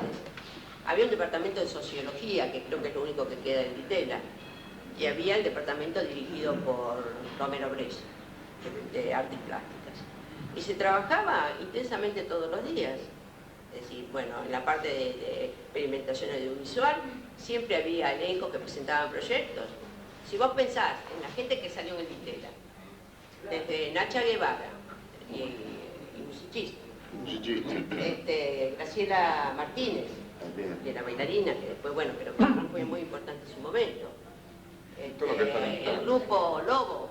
[SPEAKER 4] Había un departamento de sociología, que creo que es lo único que queda en Ditela. Y había el departamento dirigido por Romero Brescia, de artes plásticas. Y se trabajaba intensamente todos los días. Es decir, bueno, en la parte de experimentación audiovisual siempre había elencos que presentaban proyectos. Si vos pensás en la gente que salió en el Ditela, desde Nacha Guevara y musicista, Graciela Martínez, de la bailarina, que después, bueno, pero fue muy importante en su momento. El grupo Lobo,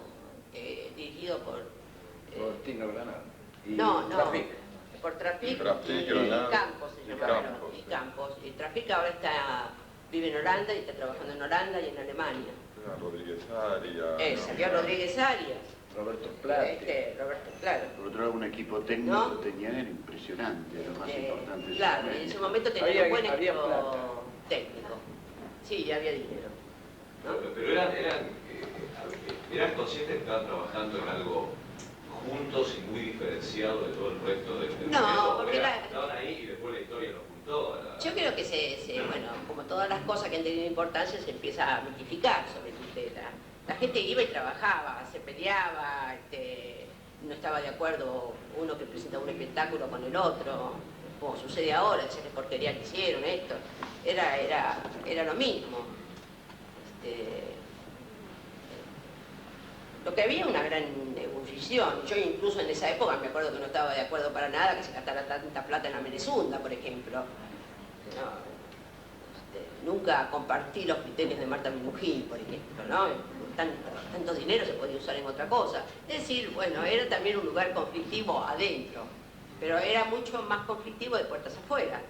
[SPEAKER 4] dirigido por
[SPEAKER 1] Tino Granado.
[SPEAKER 4] No, por Trafic y Campos se llamaba. Y Campos. Y Trafic ahora vive en Holanda y está trabajando en Holanda y en Alemania.
[SPEAKER 3] Rodríguez Arias.
[SPEAKER 4] Salió Rodríguez Arias.
[SPEAKER 1] Roberto Plate.
[SPEAKER 4] Roberto, claro.
[SPEAKER 14] Por otro lado, un equipo técnico
[SPEAKER 4] ¿No?
[SPEAKER 14] tenían era impresionante, lo más importante.
[SPEAKER 4] Claro, en ese momento tenía un buen equipo técnico. Sí, había dinero. ¿No?
[SPEAKER 15] Pero eran conscientes que estaban trabajando en algo juntos y muy diferenciado de todo el resto del
[SPEAKER 4] No, porque
[SPEAKER 15] estaban ahí y después la historia los juntó.
[SPEAKER 4] Yo creo que bueno, como todas las cosas que han tenido importancia, se empieza a mitificar sobre Ditela. La gente iba y trabajaba, se peleaba, no estaba de acuerdo uno que presenta un espectáculo con el otro, como sucede ahora, decían que porquería que hicieron esto. Era lo mismo. Lo que había una gran ebullición. Yo incluso en esa época me acuerdo que no estaba de acuerdo para nada que se gastara tanta plata en la Merezunda, por ejemplo. Nunca compartí los criterios de Marta Minujín, por ejemplo, ¿no? Tanto dinero se podía usar en otra cosa. Es decir, bueno, era también un lugar conflictivo adentro, pero era mucho más conflictivo de puertas afuera,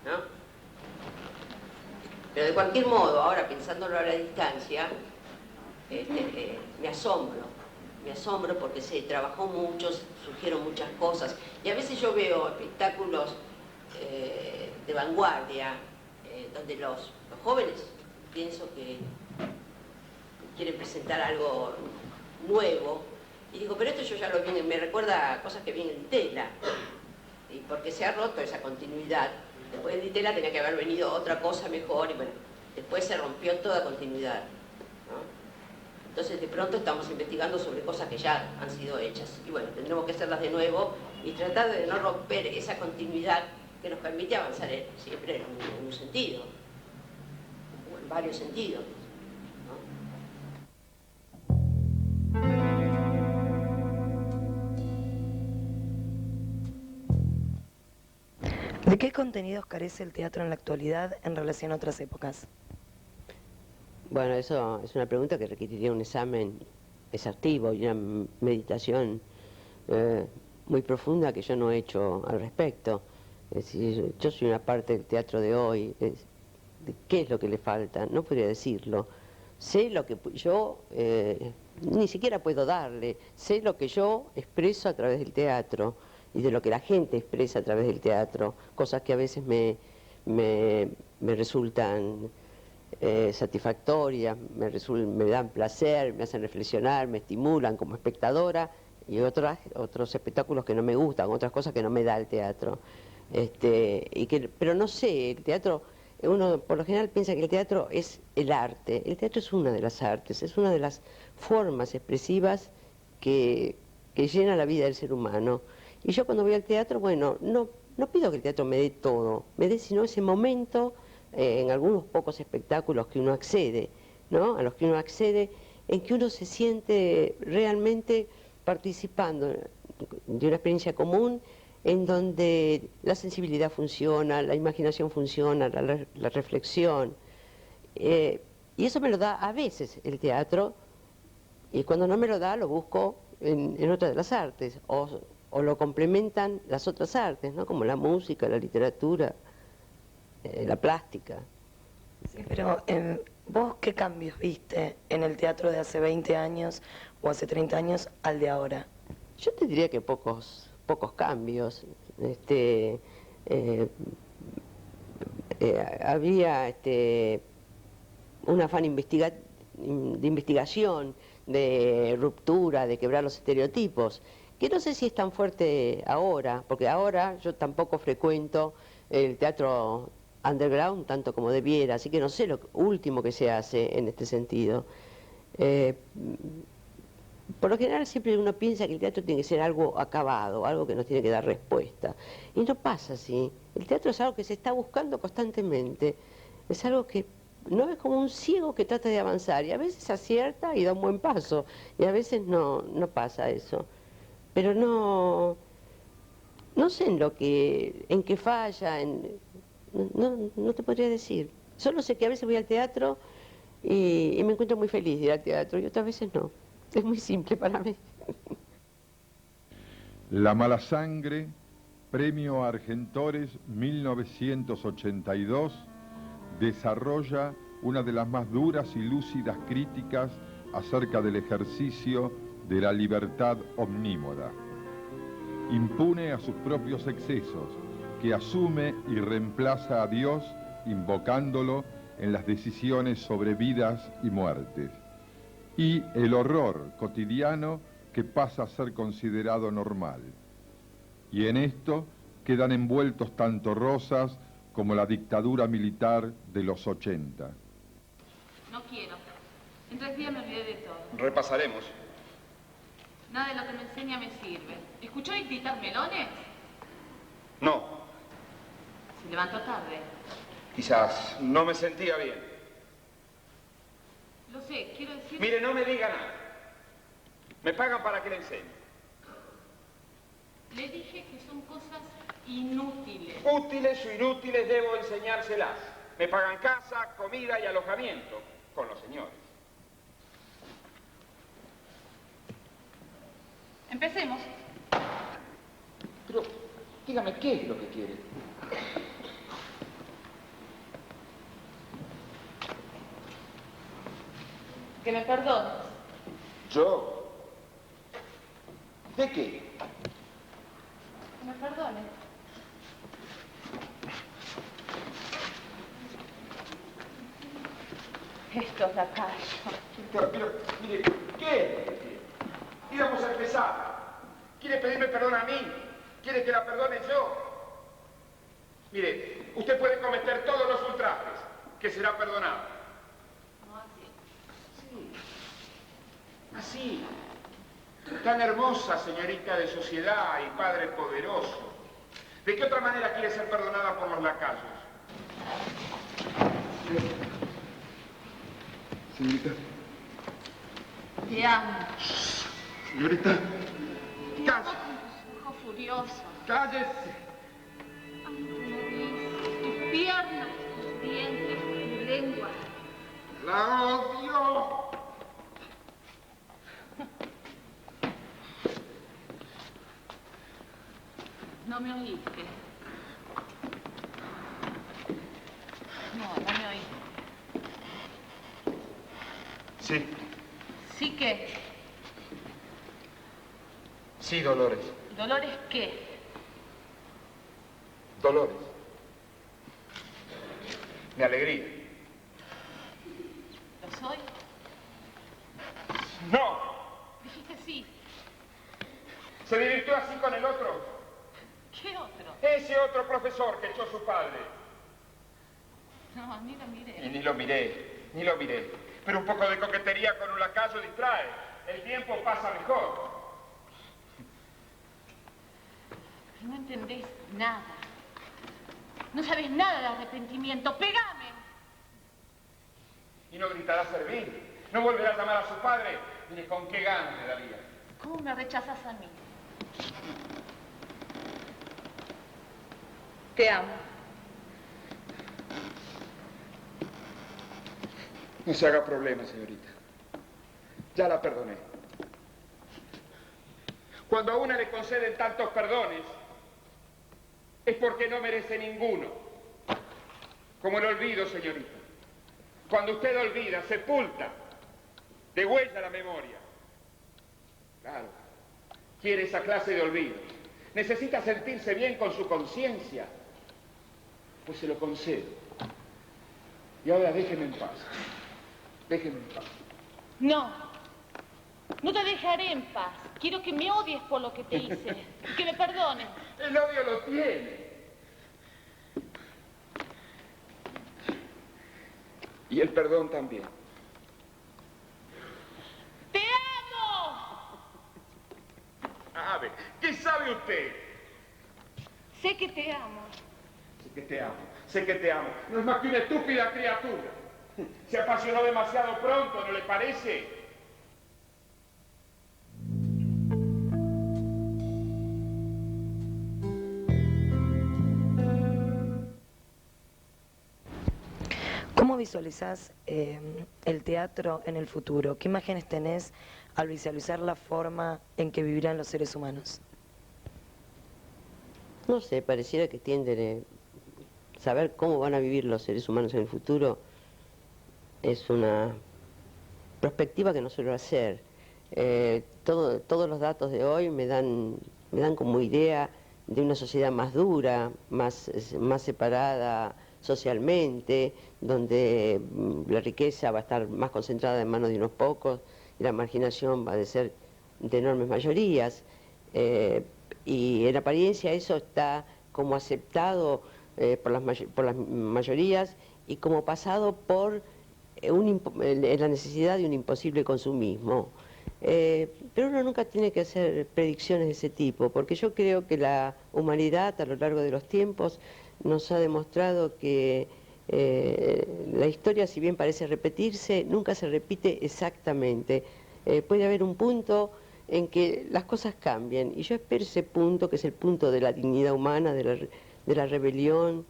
[SPEAKER 4] ¿no? Pero de cualquier modo, ahora pensándolo a la distancia, me asombro porque se trabajó mucho, surgieron muchas cosas, y a veces yo veo espectáculos de vanguardia, donde los jóvenes pienso que quieren presentar algo nuevo, y digo, pero esto yo ya lo vi, me recuerda a cosas que vi en Ditela, y porque se ha roto esa continuidad. Después de Ditela tenía que haber venido otra cosa mejor, y bueno, después se rompió toda continuidad, ¿no? Entonces de pronto estamos investigando sobre cosas que ya han sido hechas, y bueno, tendremos que hacerlas de nuevo y tratar de no romper esa continuidad que nos permite avanzar siempre en un sentido, o en varios sentidos.
[SPEAKER 9] ¿De qué contenidos carece el teatro en la actualidad en relación a otras épocas?
[SPEAKER 10] Bueno, eso es una pregunta que requeriría un examen exhaustivo y una meditación muy profunda que yo no he hecho al respecto. Es decir, yo soy una parte del teatro de hoy. ¿Qué es lo que le falta? No podría decirlo. Sé lo que yo ni siquiera puedo darle. Sé lo que yo expreso a través del teatro y de lo que la gente expresa a través del teatro. Cosas que a veces me resultan satisfactorias, me dan placer, me hacen reflexionar, me estimulan como espectadora, y otros espectáculos que no me gustan, otras cosas que no me da el teatro. Pero no sé, el teatro, uno por lo general piensa que el teatro es el arte. El teatro es una de las artes, es una de las formas expresivas que llena la vida del ser humano. Y yo cuando voy al teatro, bueno, no pido que el teatro me dé todo, me dé sino ese momento, en algunos pocos espectáculos que uno accede, ¿no? A los que uno accede, en que uno se siente realmente participando de una experiencia común, en donde la sensibilidad funciona, la imaginación funciona, la reflexión. Y eso me lo da a veces el teatro, y cuando no me lo da lo busco en otra de las artes, o lo complementan las otras artes, ¿no? Como la música, la literatura, la plástica.
[SPEAKER 9] Sí, pero ¿vos qué cambios viste en el teatro de hace 20 años o hace 30 años al de ahora?
[SPEAKER 10] Yo te diría que pocos cambios. Había un afán de investigación, de ruptura, de quebrar los estereotipos, que no sé si es tan fuerte ahora, porque ahora yo tampoco frecuento el teatro underground tanto como debiera, así que no sé lo último que se hace en este sentido. Por lo general siempre uno piensa que el teatro tiene que ser algo acabado, algo que nos tiene que dar respuesta. Y no pasa así. El teatro es algo que se está buscando constantemente. Es algo que no es como un ciego que trata de avanzar, y a veces acierta y da un buen paso, y a veces no pasa eso. Pero no sé en qué falla, no te podría decir. Solo sé que a veces voy al teatro y me encuentro muy feliz de ir al teatro, y otras veces no. Es muy simple para mí.
[SPEAKER 3] La Mala Sangre, Premio Argentores 1982, desarrolla una de las más duras y lúcidas críticas acerca del ejercicio de la libertad omnímoda. Impune a sus propios excesos, que asume y reemplaza a Dios invocándolo en las decisiones sobre vidas y muertes, y el horror cotidiano que pasa a ser considerado normal. Y en esto quedan envueltos tanto Rosas como la dictadura militar de los 80.
[SPEAKER 6] No quiero. En 3 días me olvidé de todo.
[SPEAKER 12] Repasaremos.
[SPEAKER 6] Nada de lo que me enseña me sirve. ¿Escuchó gritar melones?
[SPEAKER 12] No.
[SPEAKER 6] Se levantó tarde.
[SPEAKER 12] Quizás no me sentía bien.
[SPEAKER 6] Lo sé, quiero decir...
[SPEAKER 12] Mire, no me diga nada. Me pagan para que le enseñe.
[SPEAKER 6] Le dije que son cosas inútiles.
[SPEAKER 12] Útiles o inútiles debo enseñárselas. Me pagan casa, comida y alojamiento con los señores.
[SPEAKER 6] Empecemos.
[SPEAKER 12] Pero, dígame, ¿qué es lo que quiere?
[SPEAKER 6] Que me perdones.
[SPEAKER 12] ¿Yo? ¿De qué?
[SPEAKER 6] Que me perdones. Esto es la calle.
[SPEAKER 12] Pero, mire, ¿qué? Íbamos a empezar. ¿Quiere pedirme perdón a mí? ¿Quiere que la perdone yo? Mire, usted puede cometer todos los ultrajes, que será perdonado.
[SPEAKER 6] No así.
[SPEAKER 12] Sí. Así. Tan hermosa señorita de sociedad y padre poderoso. ¿De qué otra manera quiere ser perdonada por los lacayos? Señorita.
[SPEAKER 8] Te amo.
[SPEAKER 12] Señorita.
[SPEAKER 8] Cállese. Tus ojos furiosos.
[SPEAKER 12] Cállese.
[SPEAKER 8] Ay, tus piernas, tus dientes, tu lengua.
[SPEAKER 12] La odio.
[SPEAKER 8] No me oíste. No me oíste.
[SPEAKER 12] Sí.
[SPEAKER 8] ¿Sí qué?
[SPEAKER 12] Sí, Dolores.
[SPEAKER 8] ¿Dolores qué?
[SPEAKER 12] Dolores. Mi alegría.
[SPEAKER 8] ¿Lo soy?
[SPEAKER 12] No.
[SPEAKER 8] Dijiste sí.
[SPEAKER 12] Se divirtió así con el otro.
[SPEAKER 8] ¿Qué otro?
[SPEAKER 12] Ese otro profesor que echó a su padre.
[SPEAKER 8] No, ni lo miré.
[SPEAKER 12] Y ni lo miré. Pero un poco de coquetería con un lacayo distrae. El tiempo pasa mejor.
[SPEAKER 8] No entendés nada. No sabes nada de arrepentimiento. ¡Pégame!
[SPEAKER 12] Y no gritará servir. No volverá a llamar a su padre. Mire, con qué ganas le daría.
[SPEAKER 8] ¿Cómo me rechazas a mí? Te amo.
[SPEAKER 12] No se haga problema, señorita. Ya la perdoné. Cuando a una le conceden tantos perdones, es porque no merece ninguno. Como el olvido, señorita. Cuando usted olvida, sepulta, degüella la memoria. Claro, quiere esa clase de olvido. Necesita sentirse bien con su conciencia. Pues se lo concedo. Y ahora déjeme en paz. Déjeme en paz.
[SPEAKER 8] No. No te dejaré en paz. Quiero que me odies por lo que te hice. Que me perdones.
[SPEAKER 12] El odio lo tiene. Y el perdón también.
[SPEAKER 8] ¡Te amo!
[SPEAKER 12] ¿Sabe? ¿Qué sabe usted?
[SPEAKER 8] Sé que te amo.
[SPEAKER 12] Sé que te amo. Sé que te amo. No es más que una estúpida criatura. Se apasionó demasiado pronto, ¿no le parece?
[SPEAKER 9] ¿Cómo visualizás el teatro en el futuro? ¿Qué imágenes tenés al visualizar la forma en que vivirán los seres humanos?
[SPEAKER 10] No sé, pareciera que tienden a saber cómo van a vivir los seres humanos en el futuro. Es una perspectiva que no suelo hacer. Todos los datos de hoy me dan como idea de una sociedad más dura, más separada socialmente, donde la riqueza va a estar más concentrada en manos de unos pocos y la marginación va a ser de enormes mayorías. Y en apariencia eso está como aceptado por las mayorías y como pasado por la necesidad de un imposible consumismo. Pero uno nunca tiene que hacer predicciones de ese tipo, porque yo creo que la humanidad a lo largo de los tiempos nos ha demostrado que la historia, si bien parece repetirse, nunca se repite exactamente. Puede haber un punto en que las cosas cambien, y yo espero ese punto, que es el punto de la dignidad humana, de la rebelión,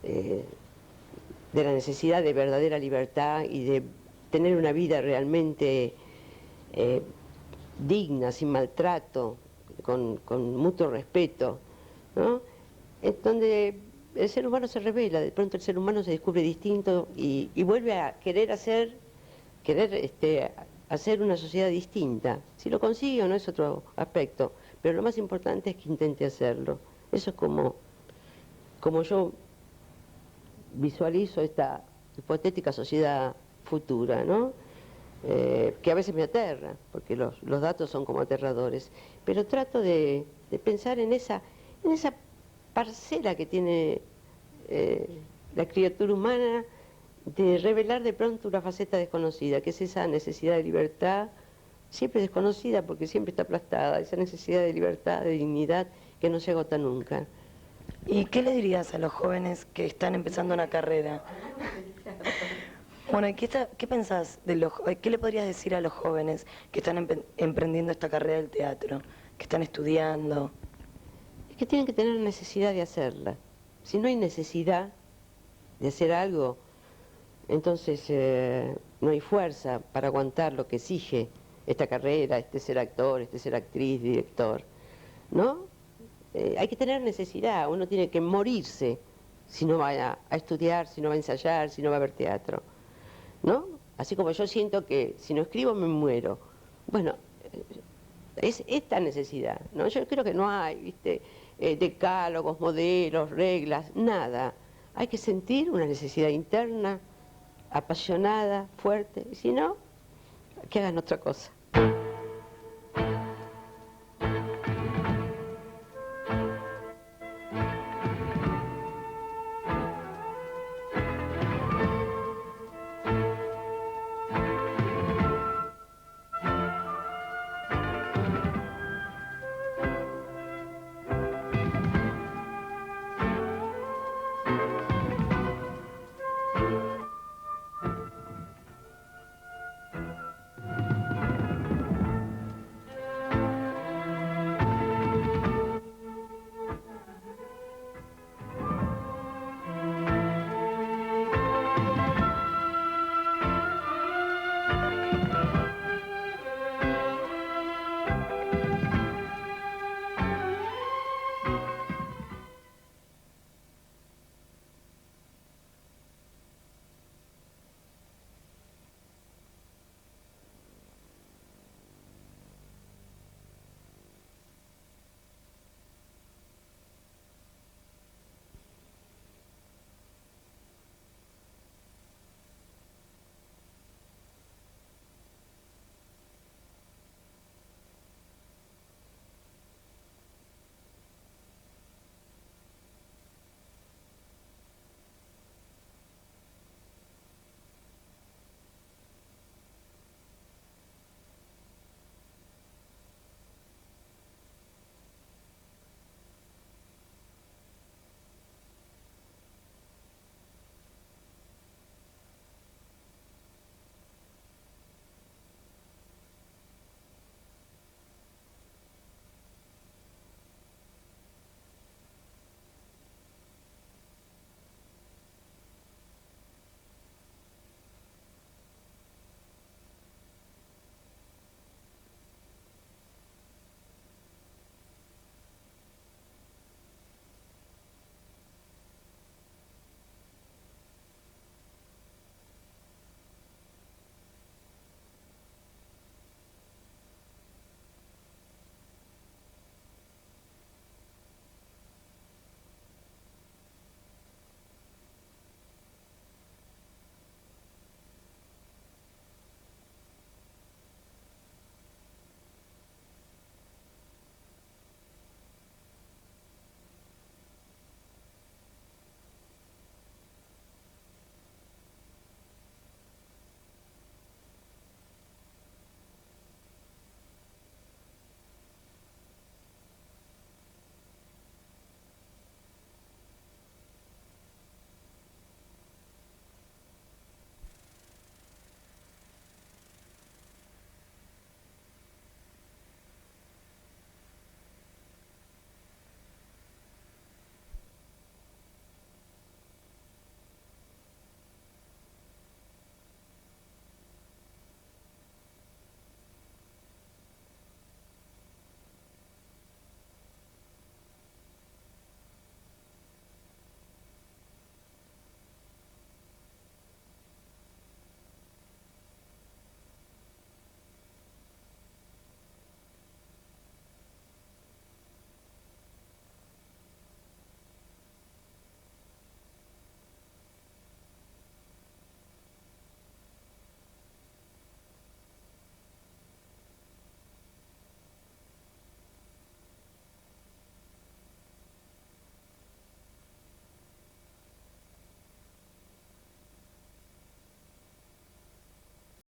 [SPEAKER 10] de la necesidad de verdadera libertad y de tener una vida realmente digna, sin maltrato, con mutuo respeto, ¿no? Es donde el ser humano se revela, de pronto el ser humano se descubre distinto y vuelve a querer hacer una sociedad distinta. Si lo consigue o no es otro aspecto, pero lo más importante es que intente hacerlo. Eso es como yo visualizo esta hipotética sociedad futura, ¿no? Que a veces me aterra, porque los datos son como aterradores, pero trato de pensar en esa parcela que tiene la criatura humana de revelar de pronto una faceta desconocida, que es esa necesidad de libertad, siempre desconocida porque siempre está aplastada, esa necesidad de libertad, de dignidad, que no se agota nunca.
[SPEAKER 9] ¿Y qué le dirías a los jóvenes que están empezando una carrera? Bueno, ¿qué pensás qué le podrías decir a los jóvenes que están emprendiendo esta carrera del teatro, que están estudiando?
[SPEAKER 10] Es que tienen que tener necesidad de hacerla. Si no hay necesidad de hacer algo, entonces no hay fuerza para aguantar lo que exige esta carrera, este ser actor, este ser actriz, director, ¿no? Hay que tener necesidad, uno tiene que morirse si no va a estudiar, si no va a ensayar, si no va a ver teatro, ¿no? Así como yo siento que si no escribo me muero. Bueno, es esta necesidad, ¿no? Yo creo que no hay, ¿viste? Decálogos, modelos, reglas, nada. Hay que sentir una necesidad interna, apasionada, fuerte, y si no, que hagan otra cosa.